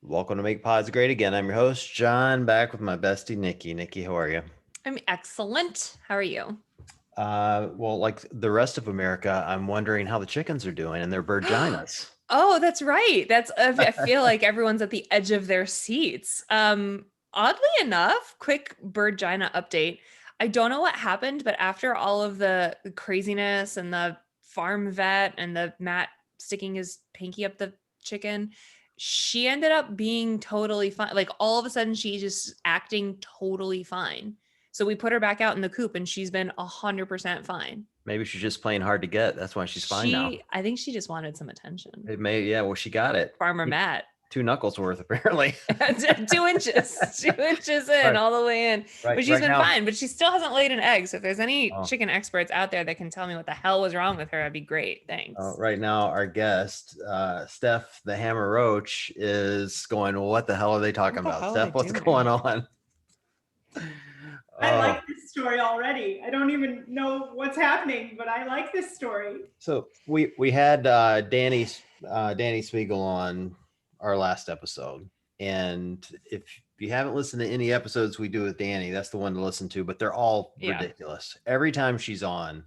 Welcome to Make Pods Great Again. I'm your host, John, back with my bestie, Nikki. Nikki, how are you? I'm excellent. How are you? Well, like the rest of America, I'm wondering how the chickens are doing and their virginas. Oh, that's right. I feel like everyone's at the edge of their seats. Oddly enough, quick Birdgina update. I don't know what happened, but after all of the craziness and the farm vet and the Matt sticking his pinky up the chicken, she ended up being totally fine. Like all of a sudden, she's just acting totally fine. So we put her back out in the coop and she's been 100% fine. Maybe she's just playing hard to get. That's why she's fine now. I think she just wanted some attention. It may, yeah, well, she got it. Farmer Matt. Two knuckles worth, apparently. 2 inches in, Right, all the way in. right, But she's right been now. fine. But she still hasn't laid an egg. So if there's any Oh, chicken experts out there that can tell me what the hell was wrong with her, that'd be great. Thanks. right now, our guest, Steph, the Hammer Roach, is going, what the hell are they talking What the about? hell are they Steph, what's doing? going on? I Oh, like this story already. I don't even know what's happening, but I like this story. so we had Danny Smigiel on our last episode, and if you haven't listened to any episodes we do with Danny, that's the one to listen to. But they're all Yeah. ridiculous. Every time she's on,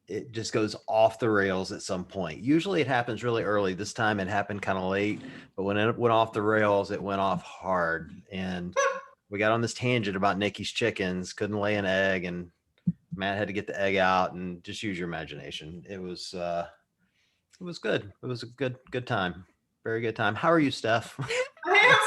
it just goes off the rails at some point. Usually it happens really early. This time it happened kind of late, but when it went off the rails, it went off hard. And we got on this tangent about Nikki's chickens, couldn't lay an egg, and Matt had to get the egg out, and just use your imagination. It was good. It was a good time. Very good time. How are you, Steph?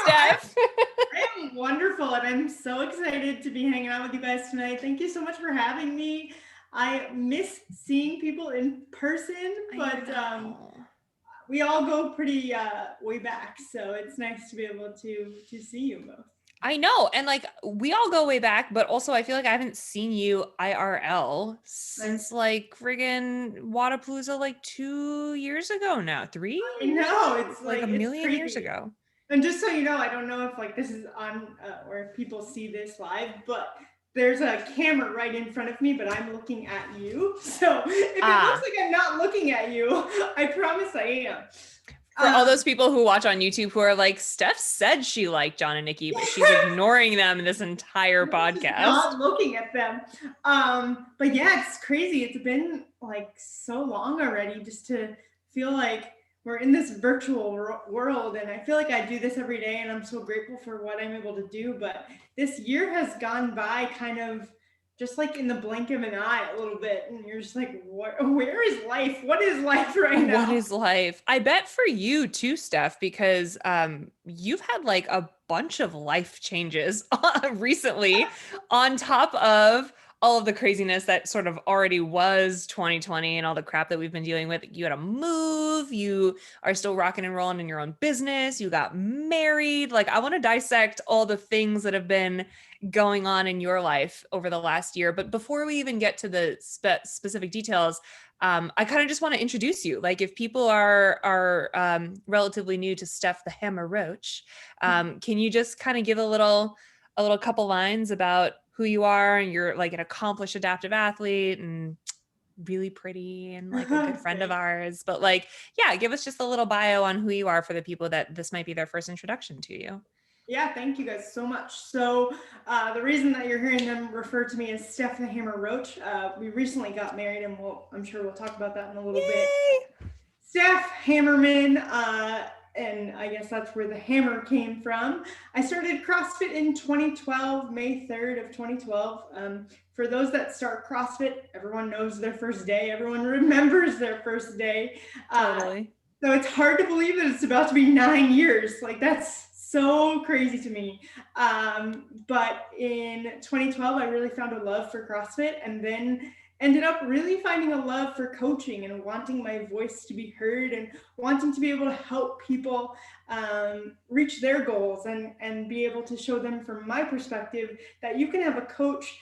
Steph. I am wonderful, and I'm so excited to be hanging out with you guys tonight. Thank you so much for having me. I miss seeing people in person, but we all go pretty way back, so it's nice to be able to see you both. I know. And like we all go way back, but also I feel like I haven't seen you IRL since like friggin' Wadapalooza like 2 years ago now. 3? I know, it's Like a it's million crazy. years ago. And just so you know, I don't know if like this is on or if people see this live, but there's a camera right in front of me, but I'm looking at you. So if it looks like I'm not looking at you, I promise I am. For all those people who watch on YouTube who are like, Steph said she liked John and Nikki, but she's ignoring them in this entire podcast. Not looking at them. But yeah, it's crazy. It's been like so long already just to feel like we're in this virtual world, and I feel like I do this every day, and I'm so grateful for what I'm able to do. But this year has gone by kind of just like in the blink of an eye a little bit, and you're just like, where is life? What is life right now? What is life? I bet for you too, Steph, because you've had like a bunch of life changes recently on top of all of the craziness that sort of already was 2020 and all the crap that we've been dealing with. You had a move, you are still rocking and rolling in your own business, you got married. Like, I want to dissect all the things that have been going on in your life over the last year. But before we even get to the specific details, I kind of just want to introduce you. Like, if people are relatively new to Steph the Hammer Roach, can you just kind of give a little couple lines about who you are? And you're like an accomplished adaptive athlete and really pretty and like a good friend of ours. But like, yeah, give us just a little bio on who you are for the people that this might be their first introduction to you. Yeah, thank you guys so much. So the reason that you're hearing them refer to me as Steph the Hammer Roach, we recently got married, and I'm sure we'll talk about that in a little bit. Steph Hammerman, and I guess that's where the hammer came from. I started CrossFit in 2012, May 3rd of 2012. For those that start CrossFit, everyone knows their first day. Everyone remembers their first day. Totally. So it's hard to believe that it's about to be 9 years. Like, that's so crazy to me. But in 2012, I really found a love for CrossFit, and then ended up really finding a love for coaching and wanting my voice to be heard and wanting to be able to help people reach their goals and be able to show them from my perspective that you can have a coach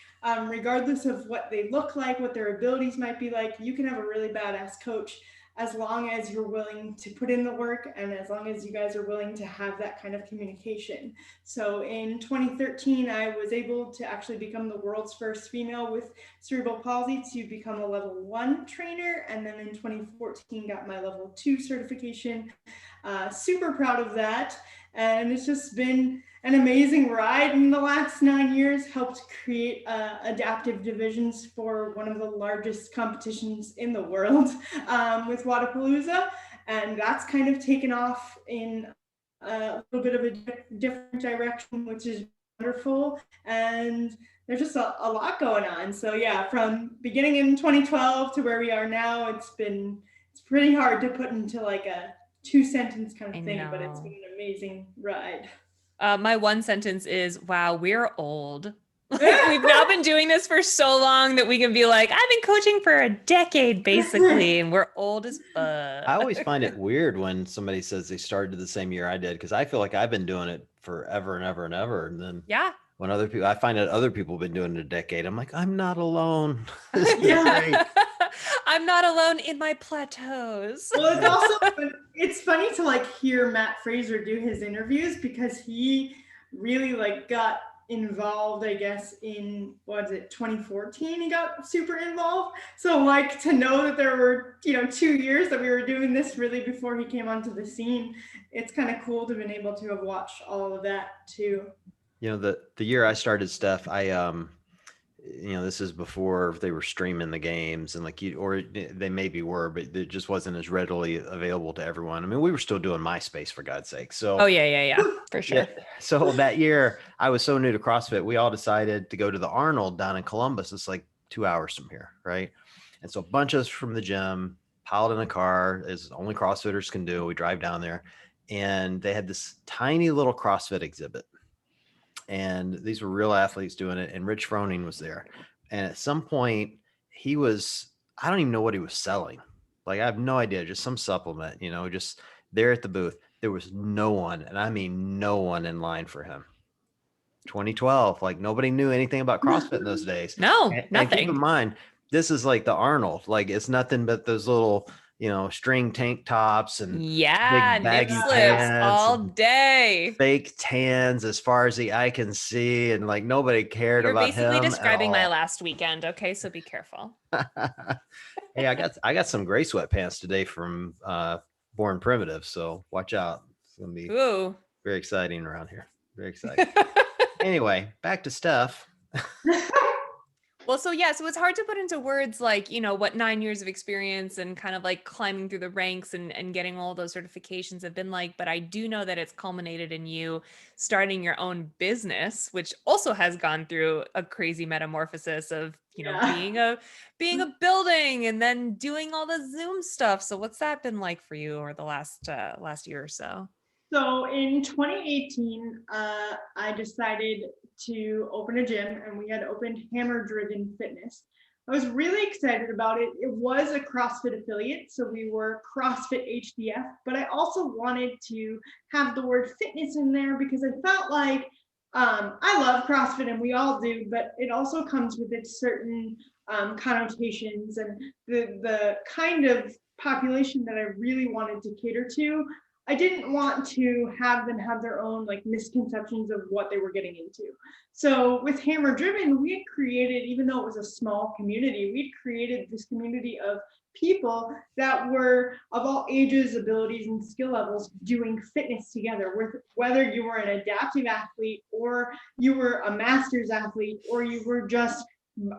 regardless of what they look like, what their abilities might be like. You can have a really badass coach as long as you're willing to put in the work, and as long as you guys are willing to have that kind of communication. So in 2013, I was able to actually become the world's first female with cerebral palsy to become a level 1 trainer. And then in 2014, got my level 2 certification. Super proud of that. And it's just been an amazing ride in the last 9 years, helped create adaptive divisions for one of the largest competitions in the world with Wodapalooza. And that's kind of taken off in a little bit of a different direction, which is wonderful. And there's just a lot going on. So yeah, from beginning in 2012 to where we are now, it's pretty hard to put into like a 2-sentence kind of thing, but it's been an amazing ride. My one sentence is, wow, we're old. Like, we've now been doing this for so long that we can be like, I've been coaching for a decade, basically, and we're old as fuck. I always find it weird when somebody says they started the same year I did, because I feel like I've been doing it forever and ever and ever. And then when other people, I find that other people have been doing it a decade. I'm like, I'm not alone. This is great. I'm not alone in my plateaus. Well, it's also, it's funny to like hear Matt Fraser do his interviews, because he really like got involved, I guess, in 2014 he got super involved. So like to know that there were 2 years that we were doing this really before he came onto the scene, it's kind of cool to have been able to have watched all of that too. The year I started Steph, I this is before they were streaming the games, and or they maybe were, but it just wasn't as readily available to everyone. I mean, we were still doing MySpace, for God's sake. So, yeah, for sure. Yeah. So that year I was so new to CrossFit, we all decided to go to the Arnold down in Columbus. It's like 2 hours from here. Right. And so a bunch of us from the gym piled in a car, as only CrossFitters can do. We drive down there, and they had this tiny little CrossFit exhibit. And these were real athletes doing it. And Rich Froning was there. And at some point I don't even know what he was selling. Like, I have no idea, just some supplement, just there at the booth. There was no one, and I mean no one in line for him. 2012, like nobody knew anything about CrossFit in those days. No, nothing. And keep in mind, this is like the Arnold. Like, it's nothing but those little string tank tops and big baggy nip slips all day, fake tans as far as the eye can see, and like nobody cared about him. You're basically describing my last weekend. Okay, so be careful. Hey, I got some gray sweatpants today from Born Primitive, so watch out. It's gonna be very exciting around here. Very exciting. Anyway, back to Steph. Well, so it's hard to put into words like, what 9 years of experience and kind of like climbing through the ranks and getting all those certifications have been like, but I do know that it's culminated in you starting your own business, which also has gone through a crazy metamorphosis of, being a building and then doing all the Zoom stuff. So what's that been like for you over the last year or so? So in 2018, I decided to open a gym, and we had opened Hammer Driven Fitness. I was really excited about it. It was a CrossFit affiliate, so we were CrossFit HDF, but I also wanted to have the word fitness in there because I felt like I love CrossFit, and we all do, but it also comes with its certain connotations, and the kind of population that I really wanted to cater to, I didn't want to have them have their own like misconceptions of what they were getting into. So with Hammer Driven, we had created, even though it was a small community, we'd created this community of people that were of all ages, abilities, and skill levels doing fitness together, with whether you were an adaptive athlete or you were a master's athlete or you were just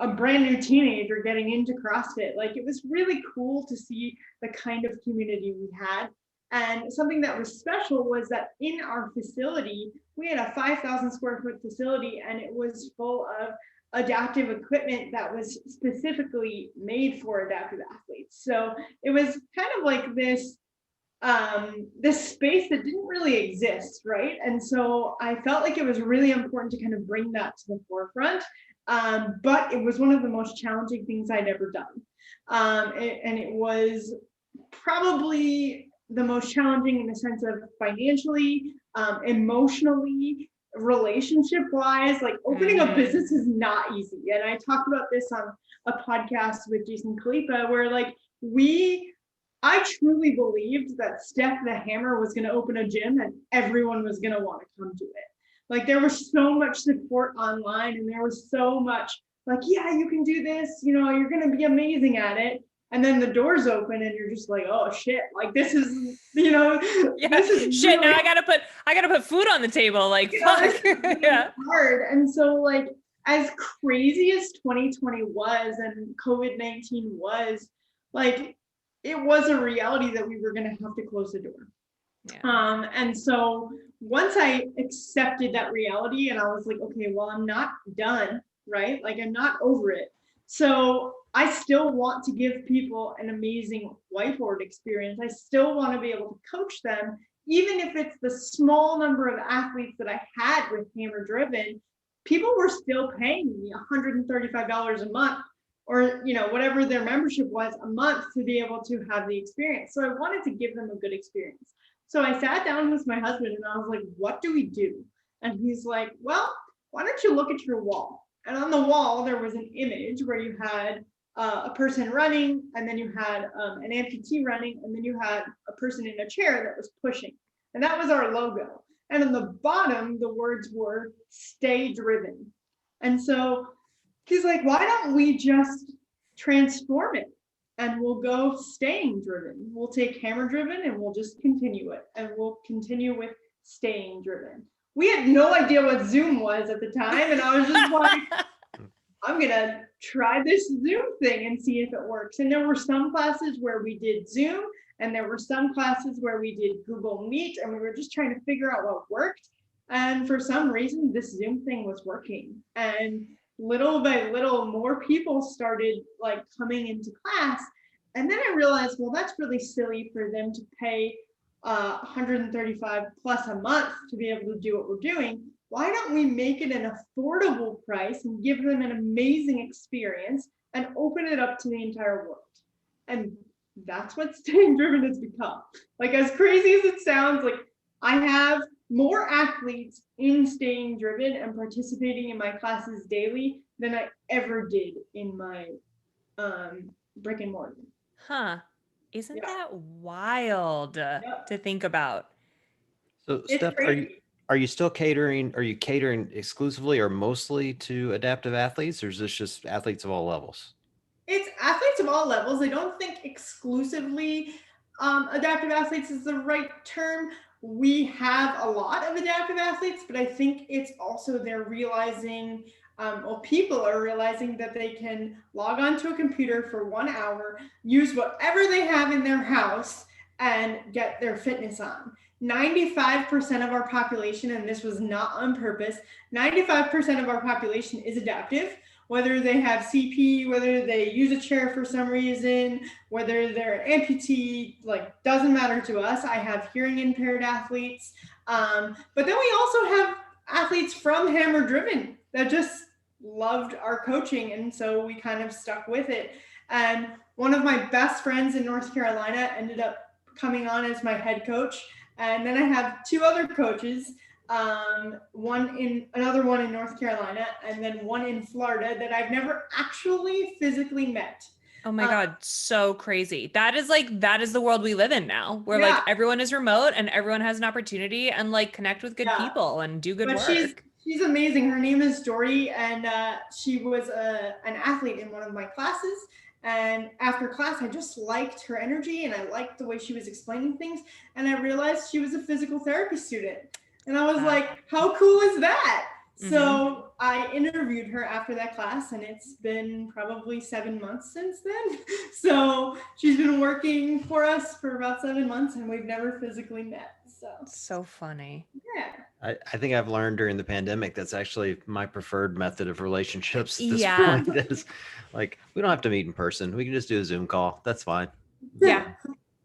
a brand new teenager getting into CrossFit. Like, it was really cool to see the kind of community we had. And something that was special was that in our facility, we had a 5,000 square foot facility, and it was full of adaptive equipment that was specifically made for adaptive athletes. So it was kind of like this space that didn't really exist, right? And so I felt like it was really important to kind of bring that to the forefront. But it was one of the most challenging things I'd ever done. And it was probably the most challenging in the sense of financially, emotionally, relationship wise. Like, opening a business is not easy. And I talked about this on a podcast with Jason Khalifa, where like I truly believed that Steph the Hammer was going to open a gym and everyone was going to want to come to it. Like, there was so much support online, and there was so much like, yeah, you can do this, you're going to be amazing at it. And then the doors open and you're just like, oh shit, like this is you know, Yeah. this is Shit. really, Now I gotta put food on the table. Like, you know, fuck. this is really hard. And so like, as crazy as 2020 was and COVID-19 was, like, it was a reality that we were going to have to close the door. Yeah. And so once I accepted that reality and I was like, okay, well, I'm not done, right? Like, I'm not over it. So I still want to give people an amazing whiteboard experience. I still want to be able to coach them, even if it's the small number of athletes that I had with Hammer Driven. People were still paying me $135 a month, or whatever their membership was a month, to be able to have the experience. So I wanted to give them a good experience. So I sat down with my husband and I was like, what do we do? And he's like, well, why don't you look at your wall? And on the wall, there was an image where you had a person running, and then you had an amputee running, and then you had a person in a chair that was pushing. And that was our logo. And on the bottom, the words were "Stay Driven." And so he's like, why don't we just transform it? And we'll go staying driven. We'll take Hammer Driven and we'll just continue it. And we'll continue with staying driven. We had no idea what Zoom was at the time. And I was just like, I'm going to try this Zoom thing and see if it works. And there were some classes where we did Zoom, and there were some classes where we did Google Meet, and we were just trying to figure out what worked. And for some reason, this Zoom thing was working. And little by little, more people started like coming into class. And then I realized, well, that's really silly for them to pay 135 plus a month to be able to do what we're doing. Why don't we make it an affordable price and give them an amazing experience and open it up to the entire world? And that's what Staying Driven has become. Like, as crazy as it sounds, like, I have more athletes in Staying Driven and participating in my classes daily than I ever did in my brick and mortar. Huh. Isn't Yeah. that wild to think about? So It's Steph, crazy. are you still catering? Are you catering exclusively or mostly to adaptive athletes, or is this just athletes of all levels? It's athletes of all levels. I don't think exclusively adaptive athletes is the right term. We have a lot of adaptive athletes, but I think it's also they're realizing, or people are realizing, that they can log onto a computer for 1 hour, use whatever they have in their house, and get their fitness on. 95% of our population, and this was not on purpose, 95% of our population is adaptive. Whether they have CP, whether they use a chair for some reason, whether they're an amputee, like, doesn't matter to us. I have hearing impaired athletes. But then we also have athletes from Hammer Driven that just loved our coaching. And so we kind of stuck with it. And one of my best friends in North Carolina ended up coming on as my head coach. And then I have two other coaches, another one in North Carolina, and then one in Florida that I've never actually physically met. Oh my God, so crazy. That is the world we live in now, where like everyone is remote and everyone has an opportunity and like connect with good people and do good work. She's amazing. Her name is Dory, and she was an athlete in one of my classes. And after class, I just liked her energy and I liked the way she was explaining things. And I realized she was a physical therapy student. And I was like, how cool is that? Mm-hmm. So I interviewed her after that class, and it's been probably 7 months since then. So she's been working for us for about 7 months, and we've never physically met. So funny. Yeah. I think I've learned during the pandemic that's actually my preferred method of relationships at this point. Is like, we don't have to meet in person. We can just do a Zoom call. That's fine.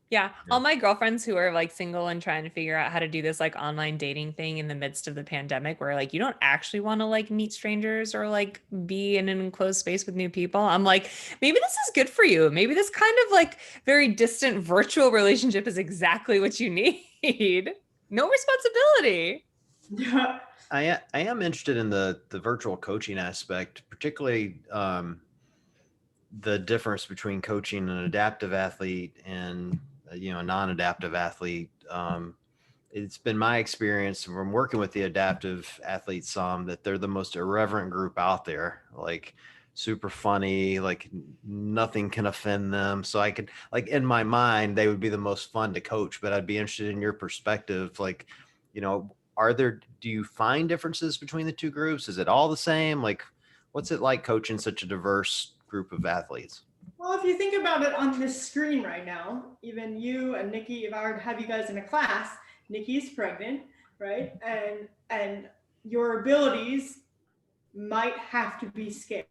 Yeah. All my girlfriends who are like single and trying to figure out how to do this like online dating thing in the midst of the pandemic, where like you don't actually want to like meet strangers or like be in an enclosed space with new people. I'm like, maybe this is good for you. Maybe this kind of like very distant virtual relationship is exactly what you need. No responsibility. Yeah. I am interested in the virtual coaching aspect, particularly the difference between coaching an adaptive athlete and a non-adaptive athlete. It's been my experience from working with the adaptive athletes that they're the most irreverent group out there. Like, super funny, like nothing can offend them. So I could, like, in my mind, they would be the most fun to coach, but I'd be interested in your perspective. Like, do you find differences between the two groups? Is it all the same? Like, what's it like coaching such a diverse group of athletes? Well, if you think about it on this screen right now, even you and Nikki, if I were to have you guys in a class, Nikki's pregnant, right? And your abilities might have to be scaled.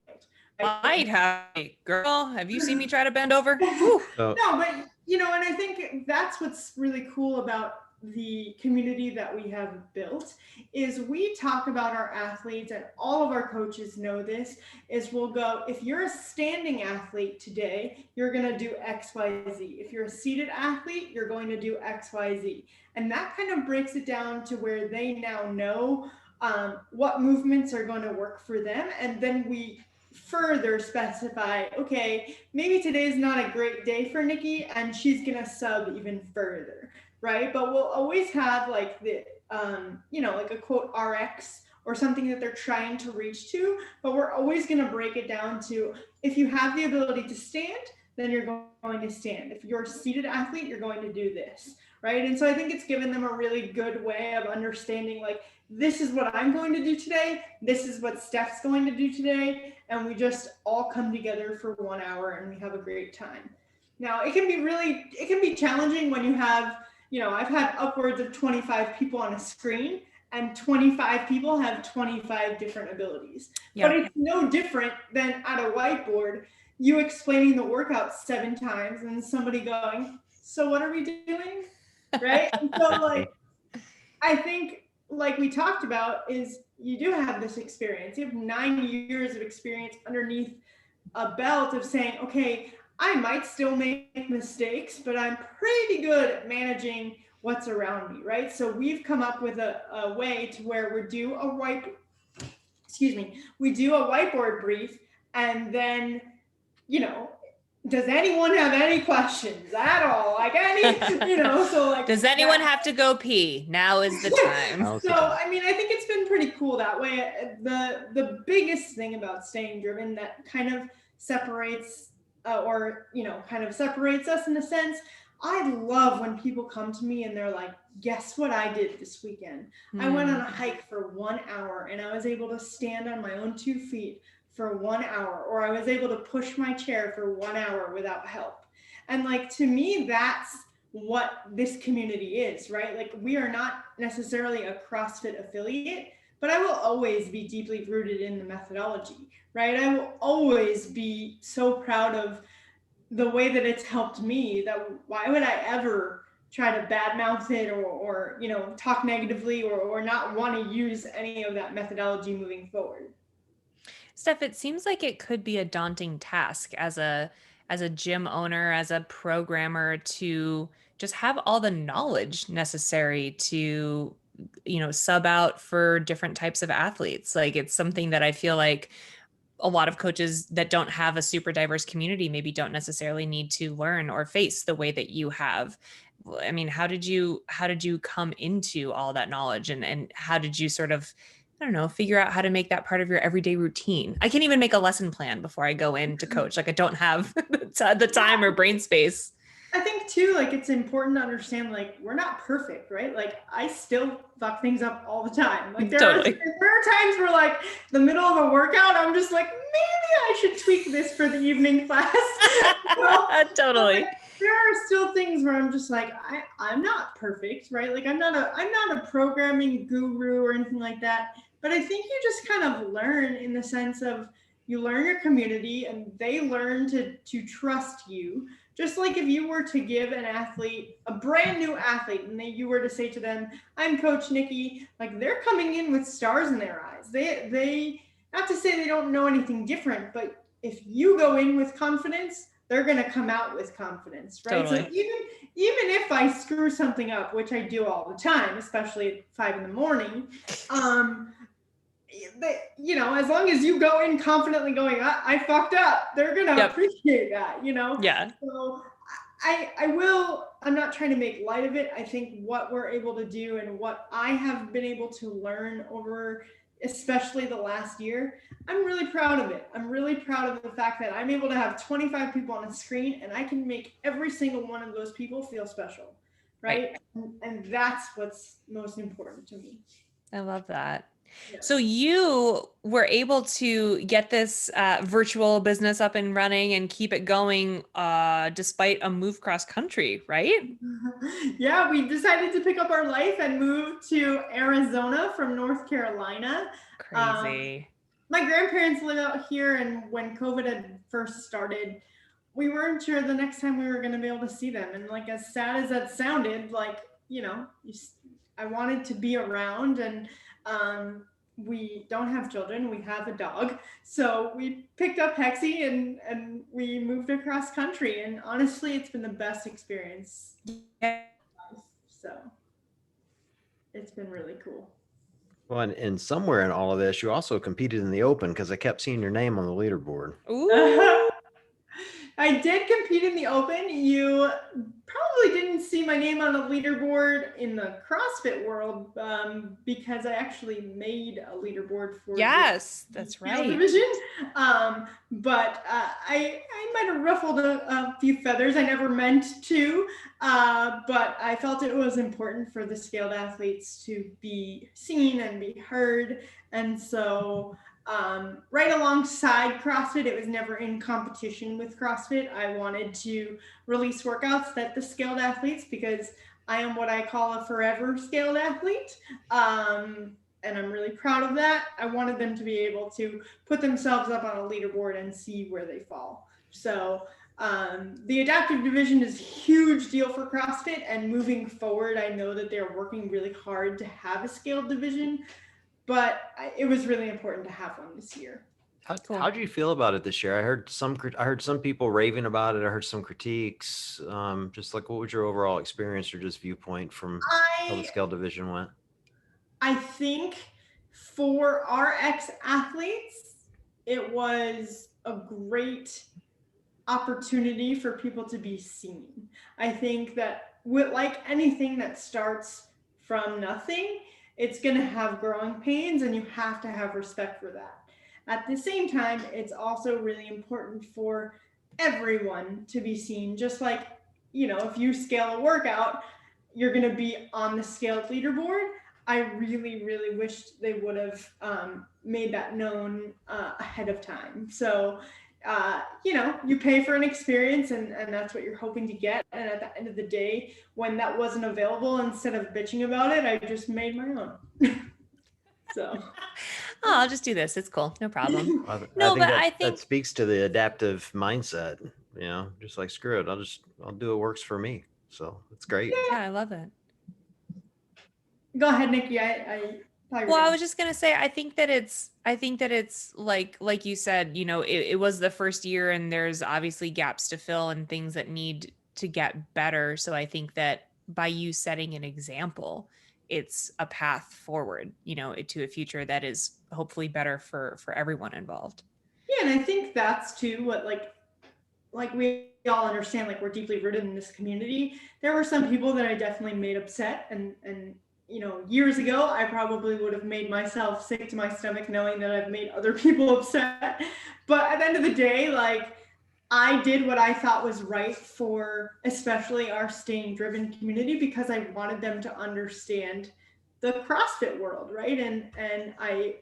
Right? Might have, girl. Have you seen me try to bend over? No, but and I think that's what's really cool about the community that we have built is we talk about our athletes, and all of our coaches know this, is we'll go, if you're a standing athlete today, you're going to do XYZ. If you're a seated athlete, you're going to do XYZ. And that kind of breaks it down to where they now know what movements are going to work for them. And then we further specify, okay, maybe today's not a great day for Nikki and she's going to sub even further, right? But we'll always have like the, like a quote RX or something that they're trying to reach to, but we're always going to break it down to, if you have the ability to stand, then you're going to stand. If you're a seated athlete, you're going to do this, right? And so I think it's given them a really good way of understanding, like, this is what I'm going to do today. This is what Steph's going to do today. And we just all come together for 1 hour and we have a great time. Now, it can be challenging when you have, I've had upwards of 25 people on a screen and 25 people have 25 different abilities. Yeah. But it's no different than at a whiteboard, you explaining the workout 7 times and somebody going, so what are we doing? Right? And so I think, like we talked about, is you do have this experience. You have 9 years of experience underneath a belt of saying, okay, I might still make mistakes, but I'm pretty good at managing what's around me, right? So we've come up with a way to where we do a whiteboard brief, and then, does anyone have any questions at all? Like does anyone have to go pee? Now is the time. So, I think it's been pretty cool that way. The biggest thing about staying driven that kind of separates separates us in a sense. I love when people come to me and they're like, guess what I did this weekend? I went on a hike for 1 hour and I was able to stand on my own 2 feet for 1 hour, or I was able to push my chair for 1 hour without help. And to me, that's what this community is, right? We are not necessarily a CrossFit affiliate, but I will always be deeply rooted in the methodology, right? I will always be so proud of the way that it's helped me, that why would I ever try to badmouth it or talk negatively or not want to use any of that methodology moving forward. Steph, it seems like it could be a daunting task as a gym owner, as a programmer, to just have all the knowledge necessary to, sub out for different types of athletes. It's something that I feel like a lot of coaches that don't have a super diverse community maybe don't necessarily need to learn or face the way that you have. I mean, how did you come into all that knowledge, and how did you sort of, I don't know, figure out how to make that part of your everyday routine? I can't even make a lesson plan before I go in to coach. I don't have the time or brain space. I think too, it's important to understand, we're not perfect, right? I still fuck things up all the time. There are times where the middle of a workout, I'm just maybe I should tweak this for the evening class. Totally. There are still things where I'm just I'm not perfect, right? I'm not a programming guru or anything like that. But I think you just kind of learn in the sense of you learn your community and they learn to trust you. Just like if you were to give an athlete, a brand new athlete, and you were to say to them, I'm Coach Nikki, they're coming in with stars in their eyes. They not to say they don't know anything different, but if you go in with confidence, they're going to come out with confidence, right? Totally. So even if I screw something up, which I do all the time, especially at 5 a.m, as long as you go in confidently going, I fucked up, they're going to appreciate that, Yeah. So I'm not trying to make light of it. I think what we're able to do and what I have been able to learn over especially the last year, I'm really proud of it. I'm really proud of the fact that I'm able to have 25 people on a screen and I can make every single one of those people feel special, right? And that's what's most important to me. I love that. Yeah. So you were able to get this virtual business up and running and keep it going despite a move cross country, right? Yeah, we decided to pick up our life and move to Arizona from North Carolina. Crazy. My grandparents live out here, and when COVID had first started, we weren't sure the next time we were going to be able to see them. And like, as sad as that sounded, like, I wanted to be around, and we don't have children. We have a dog. So we picked up Hexie and we moved across country. And honestly, it's been the best experience. So it's been really cool. Well, and somewhere in all of this, you also competed in the Open because I kept seeing your name on the leaderboard. Ooh. I did compete in the Open. You probably didn't see my name on a leaderboard in the CrossFit world because I actually made a leaderboard for Yes, that's right. division. But I might have ruffled a few feathers. I never meant to, but I felt it was important for the scaled athletes to be seen and be heard. And so right alongside CrossFit, it was never in competition with CrossFit. I wanted to release workouts that the scaled athletes, because I am what I call a forever scaled athlete. And I'm really proud of that. I wanted them to be able to put themselves up on a leaderboard and see where they fall. So the adaptive division is a huge deal for CrossFit, and moving forward, I know that they're working really hard to have a scaled division, but it was really important to have one this year. How do you feel about it this year? I heard some people raving about it. I heard some critiques. Just like, what was your overall experience or just viewpoint from how the scale division went? I think for our ex-athletes, it was a great opportunity for people to be seen. I think that like anything that starts from nothing, it's going to have growing pains, and you have to have respect for that. At the same time, it's also really important for everyone to be seen. Just like, if you scale a workout, you're going to be on the scaled leaderboard. I really, really wished they would have made that known ahead of time. So, you pay for an experience, and that's what you're hoping to get. And at the end of the day, when that wasn't available, instead of bitching about it, I just made my own. So. Oh, I'll just do this. It's cool. No problem. I think that speaks to the adaptive mindset, just like, screw it. I'll do what works for me. So it's great. Yeah, I love it. Go ahead, Nikki. I was just going to say, I think that it's like you said, it was the first year, and there's obviously gaps to fill and things that need to get better. So I think that by you setting an example, it's a path forward, to a future that is hopefully better for everyone involved. Yeah. And I think that's too what, like we all understand, like, we're deeply rooted in this community. There were some people that I definitely made upset, and years ago, I probably would have made myself sick to my stomach knowing that I've made other people upset. But at the end of the day, like, I did what I thought was right for especially our staying driven community, because I wanted them to understand the CrossFit world, right? And I,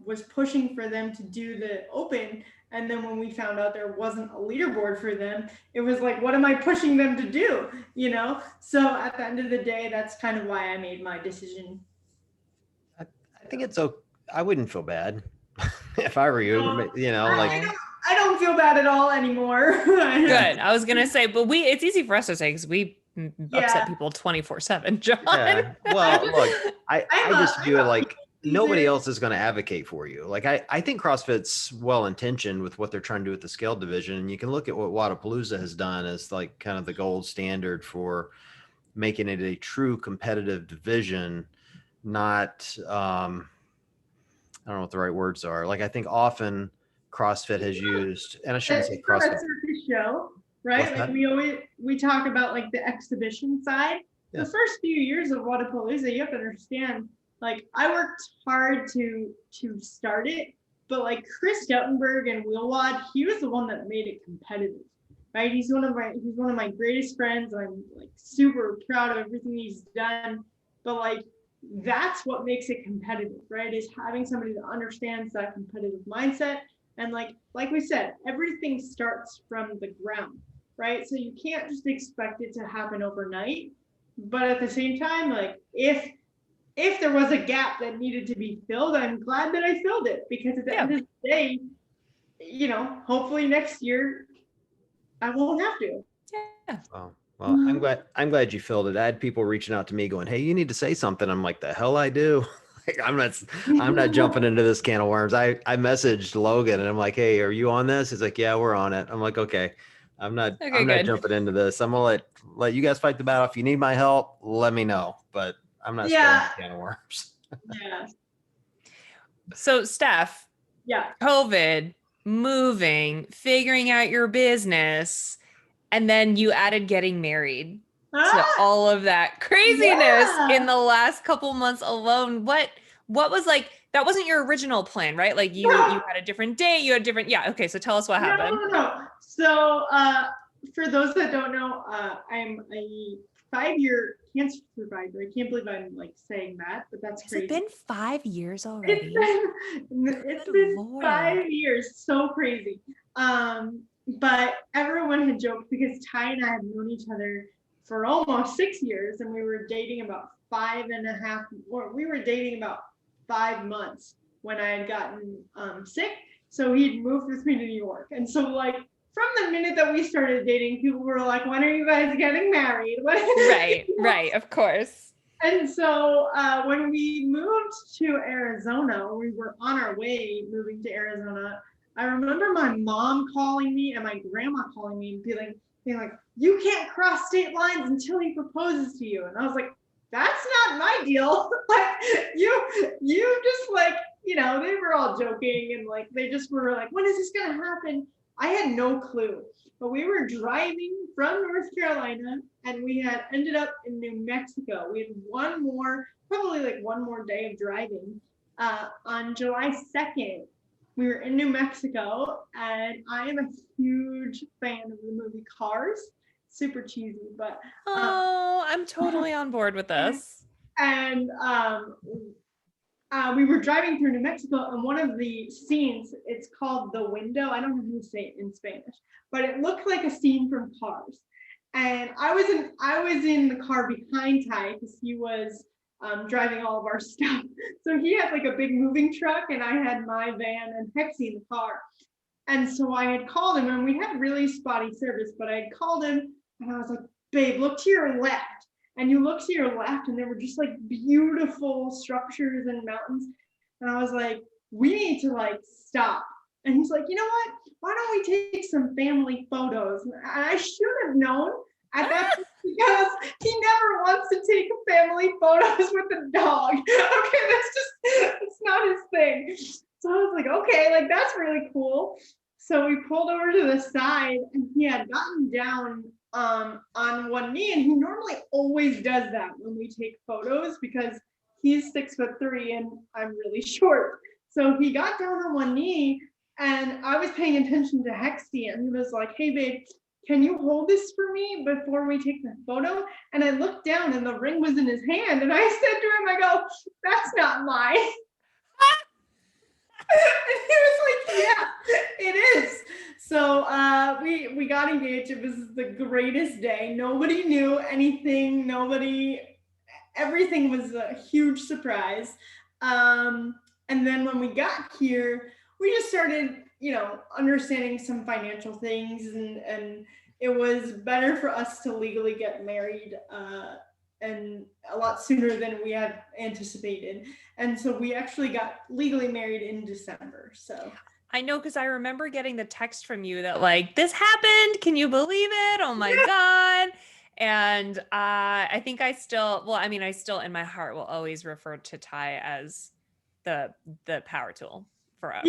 was pushing for them to do the Open. And then when we found out there wasn't a leaderboard for them, it was like, what am I pushing them to do? So at the end of the day, that's kind of why I made my decision. I think it's okay. I wouldn't feel bad if I were you, I don't feel bad at all anymore. Good. I was going to say, but it's easy for us to say, because we upset people 24/7, John. Yeah. Well, look, I just view it like, nobody else is going to advocate for you. Like, I think CrossFit's well-intentioned with what they're trying to do with the scale division. And you can look at what Wodapalooza has done as like kind of the gold standard for making it a true competitive division, not, I don't know what the right words are. Like, I think often CrossFit has used, and I shouldn't say CrossFit show, right? Like, we talk about like the exhibition side. Yeah. The first few years of Wodapalooza, you have to understand, like I worked hard to start it, but like Chris Stoutenberg and Wheelwad, he was the one that made it competitive, right? He's one of my greatest friends. I'm like super proud of everything he's done, but like that's what makes it competitive, right? Is having somebody that understands that competitive mindset. And like we said, everything starts from the ground, right? So you can't just expect it to happen overnight. But at the same time, like if there was a gap that needed to be filled, I'm glad that I filled it, because at the end of the day, hopefully next year I won't have to. Yeah. Oh, well, I'm glad you filled it. I had people reaching out to me going, "Hey, you need to say something." I'm like, "The hell I do." Like, I'm not jumping into this can of worms. I messaged Logan and I'm like, "Hey, are you on this?" He's like, "Yeah, we're on it." I'm like, "Okay. I'm not Good. jumping into this. I'm gonna let you guys fight the battle. If you need my help, let me know. But I'm not starting a can of worms." Yeah. So Steph, Yeah. COVID, moving, figuring out your business, and then you added getting married to all of that craziness in the last couple months alone. What was like, that wasn't your original plan, right? Like you had a different date, you had different, okay. So tell us what happened. No. So for those that don't know, I'm a 5-year cancer survivor. I can't believe I'm like saying that, but that's crazy. Has it been 5 years already? It's been 5 years. So crazy. But everyone had joked because Ty and I have known each other for almost 6 years, and we were dating about 5.5, or we were dating about 5 months when I had gotten sick. So he'd moved with me to New York. And so like from the minute that we started dating, people were like, "When are you guys getting married?" Right, of course. And so when we moved to Arizona, we were on our way moving to Arizona. I remember my mom calling me and my grandma calling me and being like, "You can't cross state lines until he proposes to you." And I was like, "That's not my deal." Like you just like, they were all joking, and like they just were like, "When is this gonna happen?" I had no clue. But we were driving from North Carolina, and we had ended up in New Mexico. We had probably like one more day of driving. On July 2nd, we were in New Mexico, and I am a huge fan of the movie Cars. Super cheesy, but I'm totally on board with this. And we were driving through New Mexico, and one of the scenes, it's called The Window. I don't know how to say it in Spanish, but it looked like a scene from Cars. And I was in the car behind Ty because he was driving all of our stuff. So he had like a big moving truck, and I had my van and Hexy in the car. And so I had called him, and we had really spotty service, but I had called him, and I was like, "Babe, look to your left." And you look to your left, and there were just like beautiful structures and mountains. And I was like, "We need to like stop." And he's like, "You know what? Why don't we take some family photos?" And I should have known at that point, because he never wants to take family photos with a dog. Okay, it's not his thing. So I was like, okay, like that's really cool. So we pulled over to the side, and he had gotten down on one knee, and he normally always does that when we take photos because he's 6'3" and I'm really short. So he got down on one knee, and I was paying attention to Hexy, and he was like, "Hey babe, can you hold this for me before we take the photo?" And I looked down, and the ring was in his hand, and I said to him, I go, "That's not mine." And he was like, "Yeah, it is." So we got engaged. It was the greatest day. Nobody knew anything. Everything was a huge surprise. And then when we got here, we just started, understanding some financial things, and it was better for us to legally get married and a lot sooner than we had anticipated. And so we actually got legally married in December. So I know, because I remember getting the text from you that like, "This happened. Can you believe it? Oh my God." And I think I still in my heart will always refer to Ty as the power tool forever,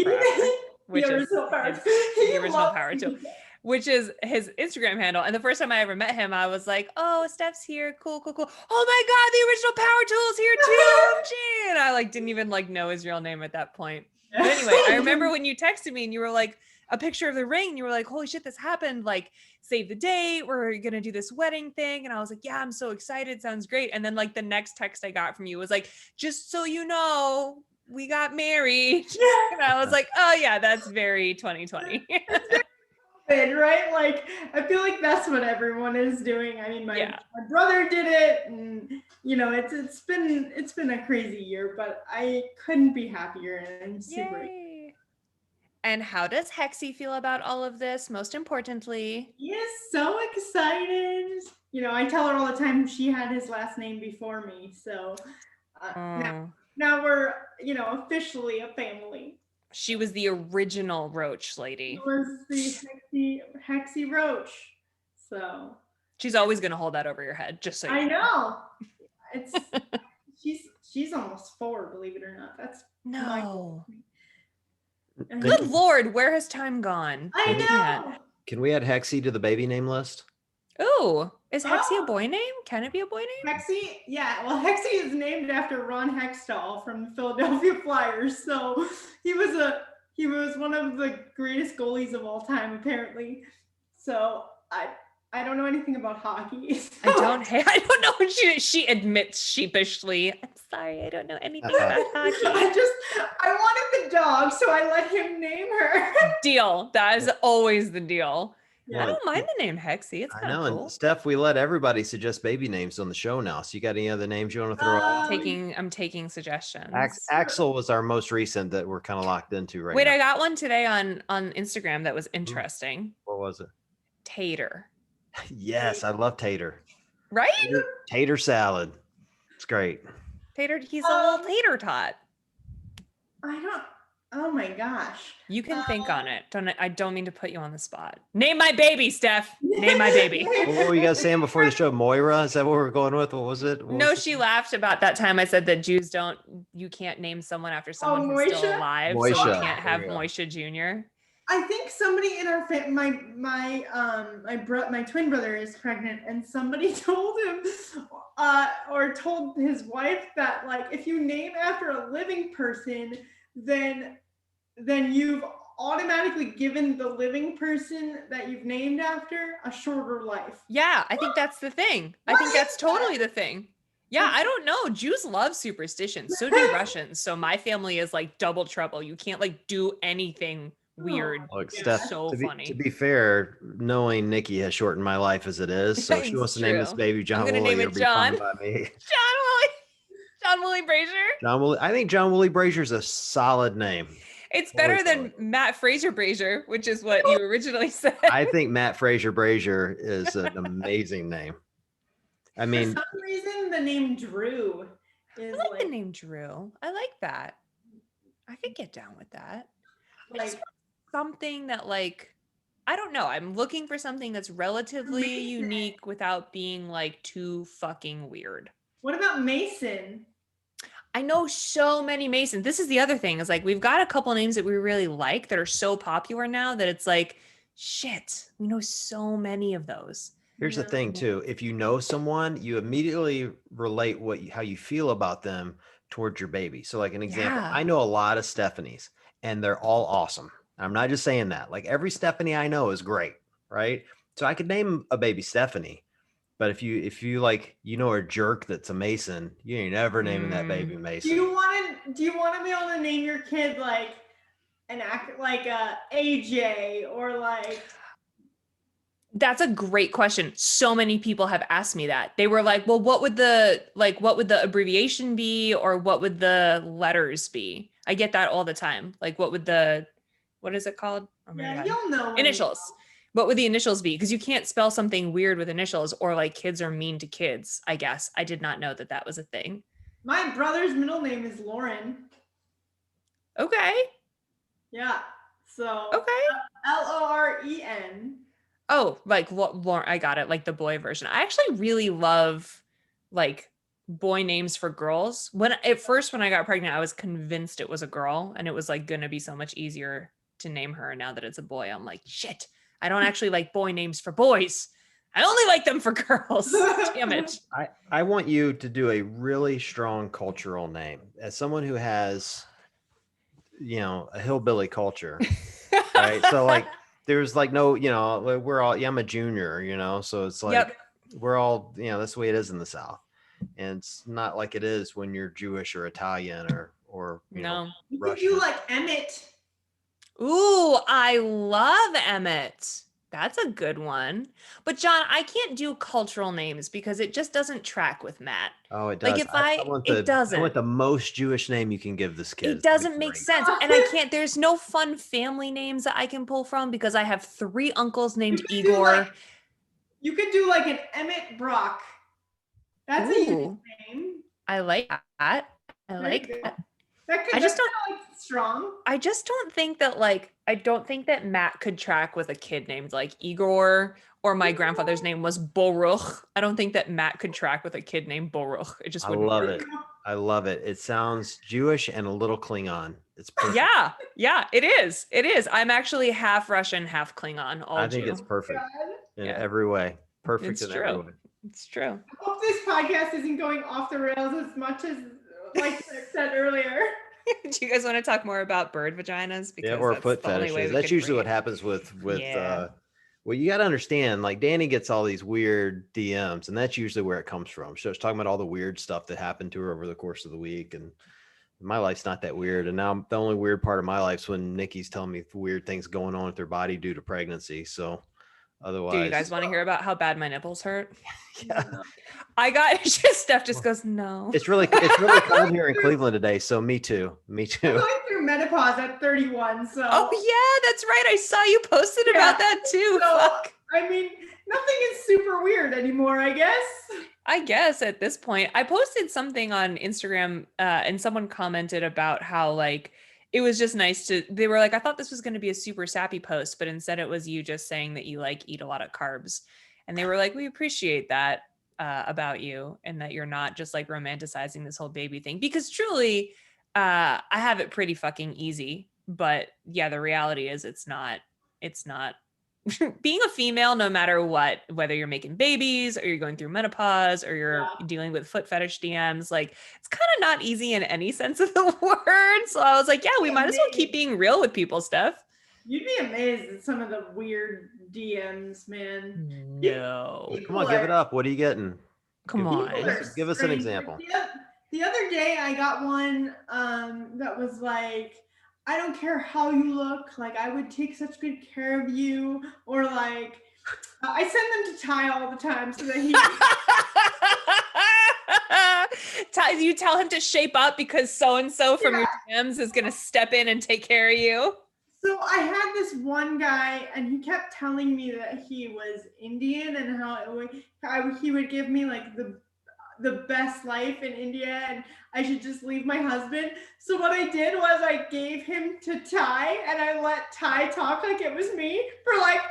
which is the original power tool. which is his Instagram handle. And the first time I ever met him, I was like, oh, Steph's here. Cool, cool, cool. Oh my God, the original Power Tool's here too. OMG. And I like didn't even like know his real name at that point. But anyway, I remember when you texted me and you were like, a picture of the ring, and you were like, holy shit, this happened. Like, save the date. We're going to do this wedding thing. And I was like, yeah, I'm so excited. Sounds great. And then like the next text I got from you was like, just so you know, we got married. And I was like, oh yeah, that's very 2020. Right? Like, I feel like that's what everyone is doing. I mean, my brother did it, and you know, it's been a crazy year, but I couldn't be happier, and I'm super. Yay. And how does Hexie feel about all of this? Most importantly, he is so excited. You know, I tell her all the time she had his last name before me, so now we're, you know, officially a family. She was the original Roach lady. She was the Hexie Roach. So she's always gonna hold that over your head, just so you know. It's she's almost 4, believe it or not. That's no. Good Lord, where has time gone? I know. Can we add Hexie to the baby name list? Oh, is Hexie a boy name? Can it be a boy name? Hexie, yeah. Well, Hexie is named after Ron Hextall from the Philadelphia Flyers. So he was one of the greatest goalies of all time, apparently. So I don't know anything about hockey. So. I don't know. She admits sheepishly, I'm sorry, I don't know anything about hockey. I wanted the dog, so I let him name her. Deal. That is always the deal. Yeah. I don't mind the name Hexie. It's kind of cool. And Steph, we let everybody suggest baby names on the show now. So you got any other names you want to throw out? I'm taking suggestions. Axel was our most recent that we're kind of locked into right now. Wait, I got one today on Instagram that was interesting. What was it? Tater. Yes, I love tater. Right? Tater salad. It's great. Tater, he's a little tater tot. Oh my gosh. You can think on it. I don't mean to put you on the spot. Name my baby, Steph. Name my baby. What were you guys saying before the show? Moira? Is that what we're going with? What was it? She laughed about that time I said that you can't name someone after someone who's still alive. So you can't have Moisha Jr. I think somebody in our family, my twin brother is pregnant, and somebody told him, or told his wife that like if you name after a living person, then you've automatically given the living person that you've named after a shorter life. Yeah, I think that's the thing. I think that's totally the thing. Yeah, I don't know. Jews love superstitions. So do Russians. So my family is like double trouble. You can't like do anything weird. Look, Steph, so funny. To be fair, knowing Nikki has shortened my life as it is, so if she wants to name this baby John Woolley, it'll be fine by me. John Woolley Brazier. I think John Woolley Brazier is a solid name. It's better than Matt Fraser Brazier, which is what you originally said. I think Matt Fraser Brazier is an amazing name. I mean, for some reason, the name Drew is I like the name Drew. I like that. I could get down with that. Like something that like, I don't know. I'm looking for something that's relatively unique without being like too fucking weird. What about Mason? I know so many Masons. This is the other thing is like, we've got a couple names that we really like that are so popular now that it's like, shit, we know so many of those. Here's the thing too. If you know someone, you immediately relate how you feel about them towards your baby. So like an example, I know a lot of Stephanies and they're all awesome. I'm not just saying that. Like every Stephanie I know is great, right? So I could name a baby Stephanie, but if you like, you know, a jerk that's a Mason, you ain't never naming that baby Mason. Do you want to be able to name your kid like AJ or like? That's a great question. So many people have asked me that. They were like, well, what would the abbreviation be? Or what would the letters be? I get that all the time. Like, what is it called? Oh my God. You'll know. Initials. What would the initials be? Because you can't spell something weird with initials or like kids are mean to kids, I guess. I did not know that was a thing. My brother's middle name is Lauren. Okay. Yeah. So. Okay. Loren. Oh, like Lauren, I got it. Like the boy version. I actually really love like boy names for girls. When I got pregnant, I was convinced it was a girl and it was like going to be so much easier to name her. Now that it's a boy, I'm like, shit, I don't actually like boy names for boys. I only like them for girls. Damn it. I want you to do a really strong cultural name as someone who has, a hillbilly culture, right? So like, there's like no, we're all, I'm a junior, so it's like, Yep. we're all, that's the way it is in the South. And it's not like it is when you're Jewish or Italian or No. You could Russian. do like Emmett. Ooh, I love Emmett. That's a good one. But John, I can't do cultural names because it just doesn't track with Matt. Oh, it does. Like if I want it doesn't. I want the most Jewish name you can give this kid. It doesn't make sense. And I can't, there's no fun family names that I can pull from because I have 3 uncles named Igor. You could do like an Emmett Brock. That's a unique name. I like that. I Very like good. that. I just don't like strong. I just don't think that I don't think that Matt could track with a kid named like Igor, or my grandfather's name was Boruch. I don't think that Matt could track with a kid named Boruch. It just wouldn't work. I love it. It sounds Jewish and a little Klingon. It's perfect. Yeah, it is. It is. I'm actually half Russian, half Klingon. I think it's perfect in every way. Perfect in every way. It's true. I hope this podcast isn't going off the rails as much as like I said earlier. Do you guys want to talk more about bird vaginas? Because or foot fetishes. That's usually what happens with well, you got to understand, like Danny gets all these weird DMs, and that's usually where it comes from. So it's talking about all the weird stuff that happened to her over the course of the week. And my life's not that weird. And now the only weird part of my life is when Nikki's telling me weird things going on with her body due to pregnancy. So otherwise, do you guys want to hear about how bad my nipples hurt? Yeah. I got Steph just goes, no. It's really cold here in Cleveland today. So me too. I'm going through menopause at 31. So oh yeah, that's right. I saw you posted about that too. So, Fuck. I mean, nothing is super weird anymore, I guess. I guess at this point, I posted something on Instagram and someone commented about how like it was just nice they were like, I thought this was going to be a super sappy post, but instead it was you just saying that you like eat a lot of carbs. And they were like, we appreciate that about you, and that you're not just like romanticizing this whole baby thing, because truly I have it pretty fucking easy. But yeah, the reality is it's not being a female, no matter what, whether you're making babies or you're going through menopause or you're dealing with foot fetish DMs, like it's kind of not easy in any sense of the word. So I was like, yeah, we might as well keep being real with people, Steph. You'd be amazed at some of the weird DMs, man. No. Come on, give it up. What are you getting? Come on. Give us an example. The other day I got one that was like, I don't care how you look, like I would take such good care of you, or like I send them to Ty all the time so that he you tell him to shape up because so-and-so from your DMs is going to step in and take care of you. So I had this one guy and he kept telling me that he was Indian and how he would give me like the best life in India and I should just leave my husband. So what I did was I gave him to Ty and I let Ty talk like it was me for like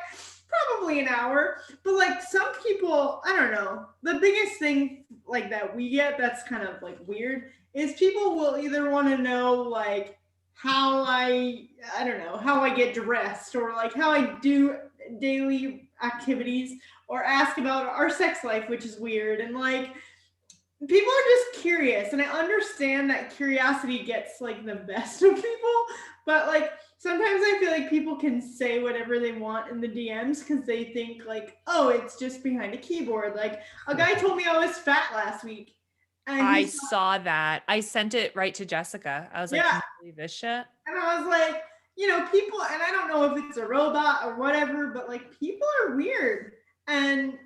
probably an hour. But like some people, I don't know, the biggest thing like that we get that's kind of like weird is people will either want to know like how I don't know, how I get dressed or like how I do daily activities or ask about our sex life, which is weird. And like, people are just curious, and I understand that curiosity gets like the best of people, but like sometimes I feel like people can say whatever they want in the DMs because they think like, oh, it's just behind a keyboard. Like a guy told me I was fat last week. And I saw that. I sent it right to Jessica. I was like, can you believe this shit? And I was like, people, and I don't know if it's a robot or whatever, but like people are weird and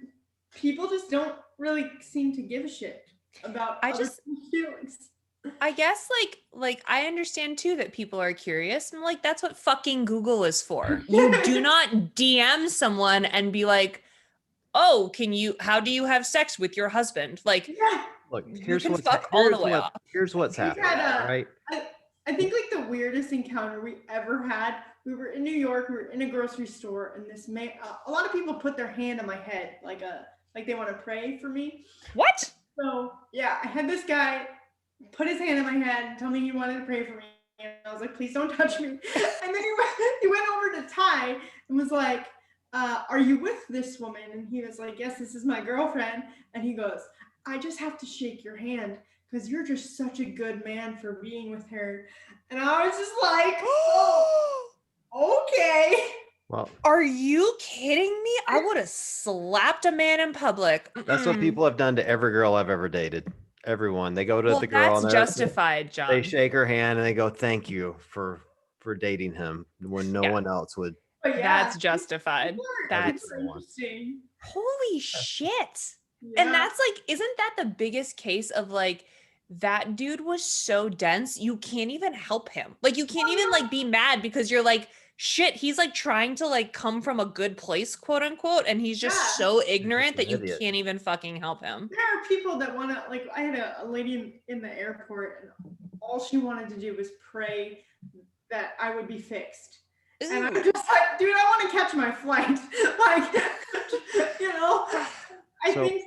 people just don't really seem to give a shit about other feelings. I guess like I understand too that people are curious, and like that's what fucking Google is for. You do not DM someone and be like, oh, how do you have sex with your husband? Like, look, here's what's happening, right? I think like the weirdest encounter we ever had, we were in New York, we were in a grocery store, and this man, a lot of people put their hand on my head, like they want to pray for me. What? So yeah, I had this guy put his hand on my head and tell me he wanted to pray for me. And I was like, please don't touch me. And then he went over to Ty and was like, are you with this woman? And he was like, yes, this is my girlfriend. And he goes, I just have to shake your hand because you're just such a good man for being with her. And I was just like, oh, okay. Well, Are you kidding me? I would have slapped a man in public. that's what people have done to every girl I've ever dated. Everyone. They go to Well, the girl that's and justified, they John. shake her hand and they go, thank you for dating him when no Yeah. one else would. But yeah, That's justified. people That's are interesting. holy shit. Yeah. And that's like, isn't that the biggest case of like, that dude was so dense, you can't even help him. Like, you can't even like be mad because you're like, shit, he's like trying to like come from a good place, quote unquote. And he's just so ignorant that you idiot. can't even fucking help him. There are people that want to, like, I had a lady in the airport, and all she wanted to do was pray that I would be fixed. And I'm Ooh. just like, dude, I want to catch my flight. Like, you know, I So, think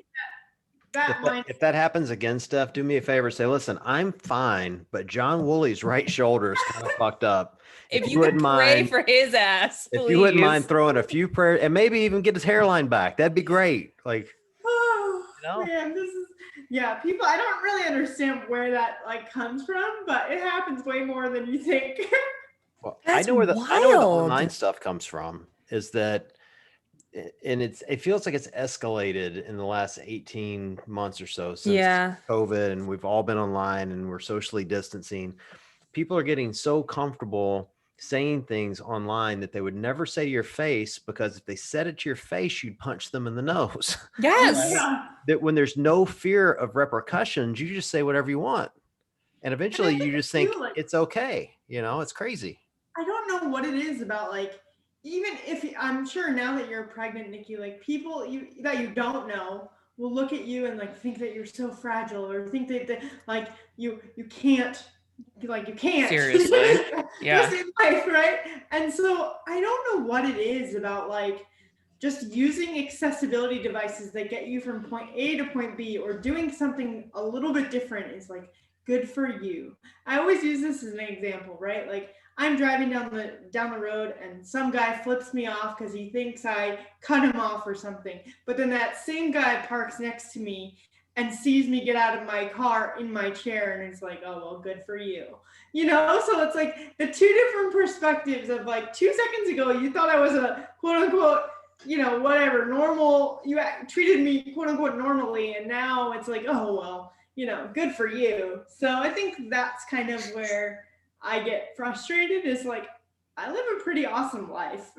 that if that happens again, Steph, do me a favor. Say, listen, I'm fine, but John Woolley's right shoulder is kind of fucked up. If you could pray for his ass, please. If you wouldn't mind throwing a few prayers and maybe even get his hairline back, that'd be great. Like, oh, you know? man, this is, yeah, people, I don't really understand where that like comes from, but it happens way more than you think. Well, That's I know where the online wild. stuff comes from is that, and it feels like it's escalated in the last 18 months or so since COVID, and we've all been online and we're socially distancing. People are getting so comfortable saying things online that they would never say to your face, because if they said it to your face, you'd punch them in the nose. Yes. Yeah. That when there's no fear of repercussions, you just say whatever you want. And eventually you just think like, it's okay. You know, it's crazy. I don't know what it is about, like, even if I'm sure now that you're pregnant, Nikki, like people that you don't know will look at you and like think that you're so fragile, or think that like you can't, like you can't Seriously. Yeah. just in life, right? And so I don't know what it is about like just using accessibility devices that get you from point A to point B, or doing something a little bit different is like good for you. I always use this as an example, right? Like I'm driving down the road and some guy flips me off because he thinks I cut him off or something. But then that same guy parks next to me and sees me get out of my car in my chair and is like, oh, well, good for you. You know, so it's like the two different perspectives of like 2 seconds ago, you thought I was a quote unquote, you know, whatever, normal, you treated me quote unquote normally. And now it's like, oh, well, you know, good for you. So I think that's kind of where I get frustrated, is like, I live a pretty awesome life.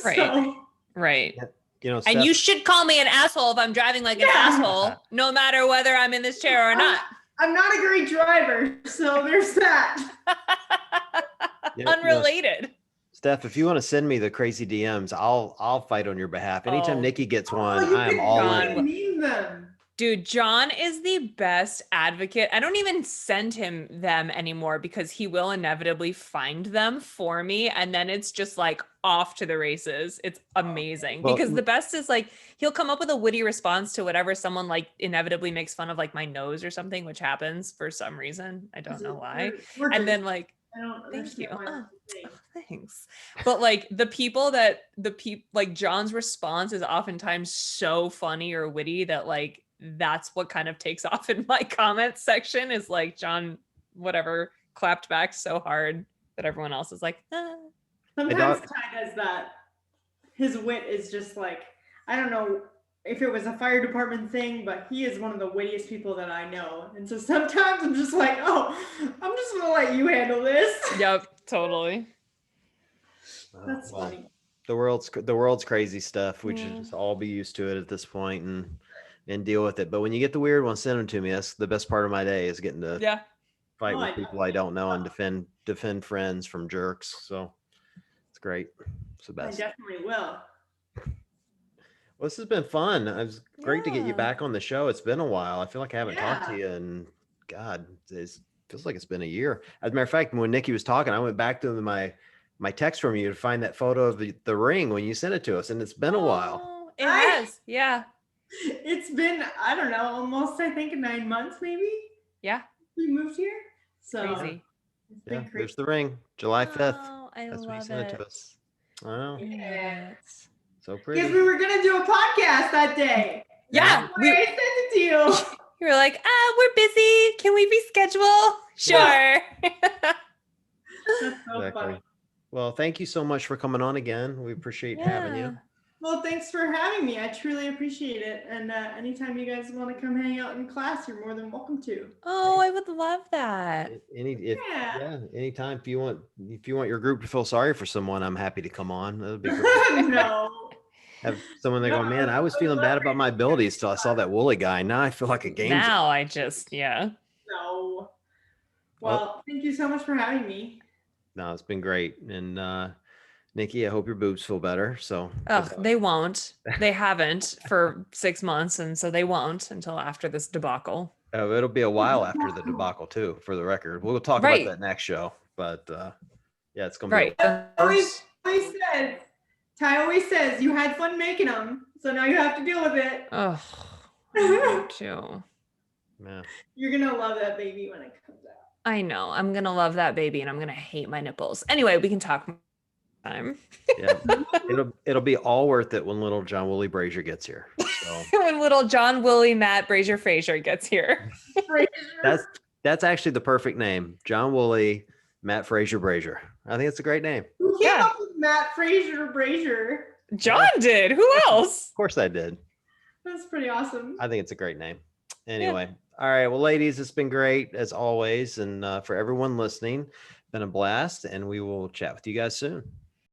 Right. Right. You know, And you should call me an asshole if I'm driving like an asshole, no matter whether I'm in this chair or not. I'm not a great driver, so there's that. Unrelated. Steph, if you want to send me the crazy DMs, I'll fight on your behalf. Anytime Nikki gets one, you I am can all really in. mean them. Dude, John is the best advocate. I don't even send him them anymore because he will inevitably find them for me. And then it's just like off to the races. It's amazing. Well, because the best is like, he'll come up with a witty response to whatever someone like inevitably makes fun of, like my nose or something, which happens for some reason. I don't know why. And then like, thank you. Oh, thanks. But like like John's response is oftentimes so funny or witty that like, that's what kind of takes off in my comment section, is like John, whatever, clapped back so hard that everyone else is like, ah. Sometimes Ty does that. His wit is just like, I don't know if it was a fire department thing, but he is one of the wittiest people that I know. And so sometimes I'm just like, oh, I'm just gonna let you handle this. Yep, totally. That's funny. The world's crazy stuff. We should just all be used to it at this point and deal with it. But when you get the weird ones, send them to me. That's the best part of my day, is getting to fight with people I don't know and defend friends from jerks. So it's great. It's the best. I definitely will. Well, this has been fun. It was great to get you back on the show. It's been a while. I feel like I haven't talked to you, and God, it feels like it's been a year. As a matter of fact, when Nikki was talking, I went back to my text from you to find that photo of the ring when you sent it to us, and it's been a while. It has, yeah. It's been, I don't know, almost, I think 9 months maybe. Yeah. We moved here. So crazy. It's been crazy. There's the ring, July 5th. Oh, I That's when you love sent it it. to us. I know. Yes. So Because pretty. we were gonna do a podcast that day. Yeah, That's why I sent it to you. you were like, we're busy. Can we reschedule? Sure. That's so Exactly. funny. Well, thank you so much for coming on again. We appreciate having you. Well, thanks for having me. I truly appreciate it. And anytime you guys want to come hang out in class, you're more than welcome to. Oh, I would love that. Anytime if you want your group to feel sorry for someone, I'm happy to come on. That'd be great. No. Have someone that No, go, man, I was feeling bad about my abilities till I saw that woolly guy. Now I feel like a game. Now I just, No. Well, thank you so much for having me. No, it's been great. And Nikki, I hope your boobs feel better. So they won't. They haven't for 6 months, and so they won't until after this debacle. It'll be a while after the debacle too, for the record. We'll talk about that next show. But yeah, it's gonna be Ty always says you had fun making them, so now you have to deal with it. Oh, too. Yeah. You're gonna love that baby when it comes out. I know. I'm gonna love that baby, and I'm gonna hate my nipples. Anyway, we can talk more time. Yeah, it'll be all worth it when little John Woolley Brazier gets here. So. When little John Woolley Matt Brazier Frazier gets here. That's actually the perfect name, John Woolley Matt Frazier Brazier. I think it's a great name. Who came up with Matt Frazier Brazier? John did. Who else? Of course I did. That's pretty awesome. I think it's a great name. Anyway, all right. Well, ladies, it's been great as always. And for everyone listening, been a blast. And we will chat with you guys soon.